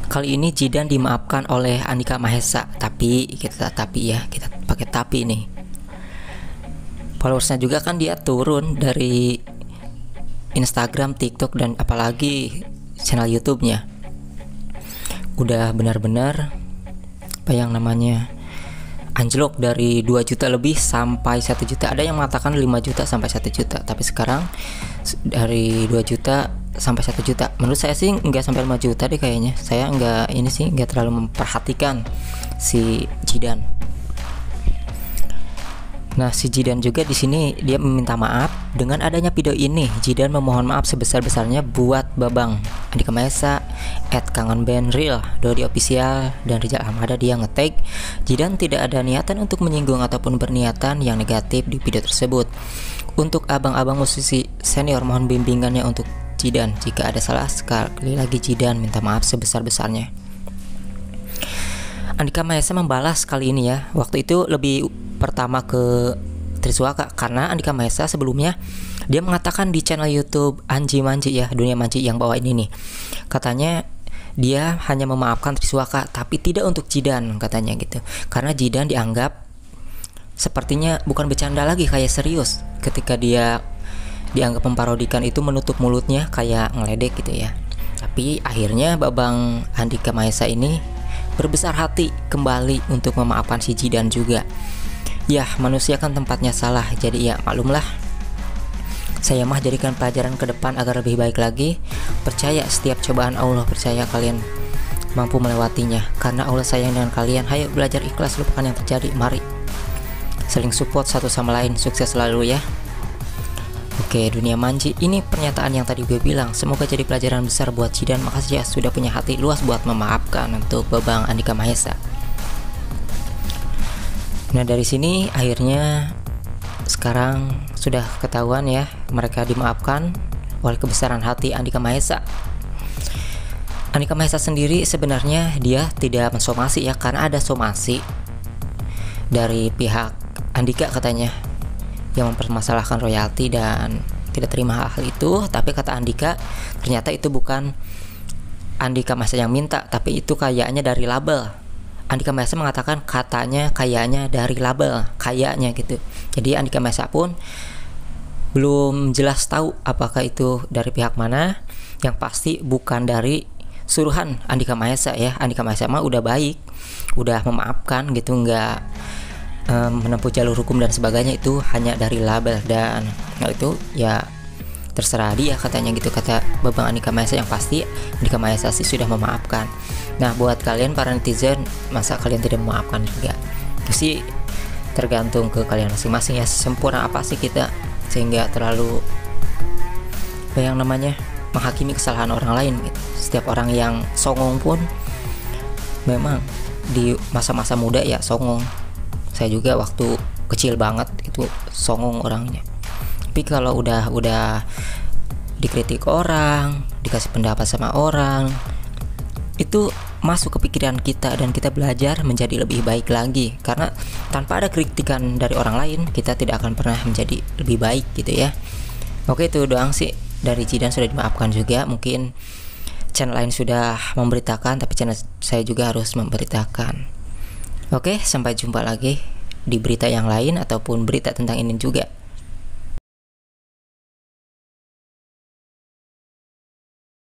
Kali ini Jidan dimaafkan oleh Andika Mahesa, tapi kita pakai tapi nih. Followersnya juga kan dia turun dari Instagram, TikTok, dan apalagi channel YouTube-nya. Udah benar-benar apa yang namanya anjlok dari 2 juta lebih sampai 1 juta. Ada yang mengatakan 5 juta sampai 1 juta, tapi sekarang dari 2 juta sampai 1 juta. Menurut saya sih nggak sampai 5 juta deh kayaknya. Saya nggak terlalu memperhatikan si Jidan. Nah, si Jidan juga di sini dia meminta maaf dengan adanya video ini. Jidan memohon maaf sebesar-besarnya buat Babang Andika Mahesa, @kangenbandreal, Dodi Official, dan Rizal Ahmada. Dia nge-tag Jidan tidak ada niatan untuk menyinggung ataupun berniatan yang negatif di video tersebut. Untuk abang-abang musisi senior, mohon bimbingannya untuk Jidan. Jika ada salah, sekali lagi Jidan minta maaf sebesar-besarnya. Andika Mahesa membalas kali ini ya. Waktu itu lebih pertama ke Triswaka, karena Andika Mahesa sebelumnya dia mengatakan di channel YouTube Anji Manji ya, Dunia Manji yang bawa ini nih. Katanya dia hanya memaafkan Triswaka tapi tidak untuk Jidan katanya gitu. Karena Jidan dianggap sepertinya bukan bercanda lagi, kayak serius. Ketika dia dianggap memparodikan itu menutup mulutnya kayak ngeledek gitu ya. Tapi akhirnya Babang Andika Mahesa ini berbesar hati kembali untuk memaafkan si Jidan juga. Ya, manusia kan tempatnya salah, jadi ya maklumlah. Saya mah jadikan pelajaran ke depan agar lebih baik lagi. Percaya setiap cobaan Allah, percaya kalian mampu melewatinya. Karena Allah sayang dengan kalian. Hayo belajar ikhlas, lupakan yang terjadi. Mari saling support satu sama lain. Sukses selalu ya. Oke, Dunia Manji, ini pernyataan yang tadi gue bilang. Semoga jadi pelajaran besar buat Jidan. Makasih ya sudah punya hati luas buat memaafkan untuk Babang Andika Mahesa. Nah, dari sini akhirnya sekarang sudah ketahuan ya, mereka dimaafkan oleh kebesaran hati Andika Mahesa. Andika Mahesa sendiri sebenarnya dia tidak mensomasi ya, karena ada somasi dari pihak Andika katanya yang mempermasalahkan royalti dan tidak terima hal itu. Tapi kata Andika, ternyata itu bukan Andika Mahesa yang minta, tapi itu kayaknya dari label. Andika Mahesa mengatakan katanya kayaknya dari label, kayaknya gitu. Jadi Andika Mahesa pun belum jelas tahu apakah itu dari pihak mana. Yang pasti bukan dari suruhan Andika Mahesa ya. Andika Mahesa mah udah baik, udah memaafkan gitu, nggak menempuh jalur hukum dan sebagainya. Itu hanya dari label, dan hal itu ya terserah dia katanya gitu, kata Babang Andika Mahesa. Yang pasti Andika Mahesa sih sudah memaafkan. Nah, buat kalian para netizen, masa kalian tidak memaafkan juga? Itu sih tergantung ke kalian masing-masing ya. Sempurna apa sih kita sehingga terlalu apa yang namanya menghakimi kesalahan orang lain gitu. Setiap orang yang songong pun memang di masa-masa muda ya songong. Saya juga waktu kecil banget itu songong orangnya. Tapi kalau udah dikritik orang, dikasih pendapat sama orang, itu masuk ke pikiran kita dan kita belajar menjadi lebih baik lagi. Karena tanpa ada kritikan dari orang lain, kita tidak akan pernah menjadi lebih baik gitu ya. Oke, itu doang sih dari Jidan, sudah dimaafkan juga. Mungkin channel lain sudah memberitakan, tapi channel saya juga harus memberitakan. Oke, sampai jumpa lagi di berita yang lain ataupun berita tentang ini juga.